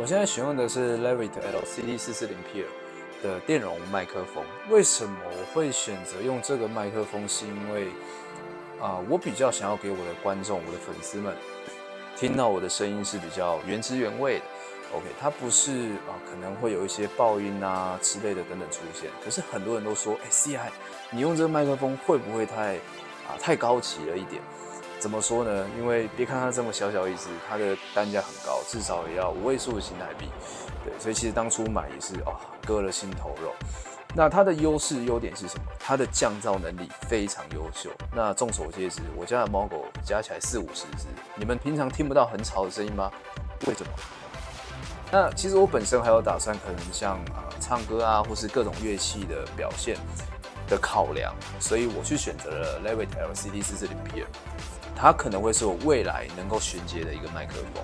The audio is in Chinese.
我现在使用的是 Levitt LCD440P 的电容麦克风。为什么我会选择用这个麦克风？是因为我比较想要给我的观众、我的粉丝们听到我的声音是比较原汁原味的。OK， 它不是可能会有一些爆音啊之类的等等出现。可是很多人都说，CI， 你用这个麦克风会不会太高级了一点？怎么说呢？因为别看它这么小一只，它的单价很高，至少也要5位数的新台币。对，所以其实当初买也是割了心头肉。那它的优点是什么？它的降噪能力非常优秀。那众所皆知，我家的猫狗加起来40-50只，你们平常听不到很吵的声音吗？为什么？那其实我本身还有打算，可能像唱歌啊，或是各种乐器的表现的考量，所以我去选择了 Levitt LCD440P。它可能会是我未来能够衔接的一个麦克风。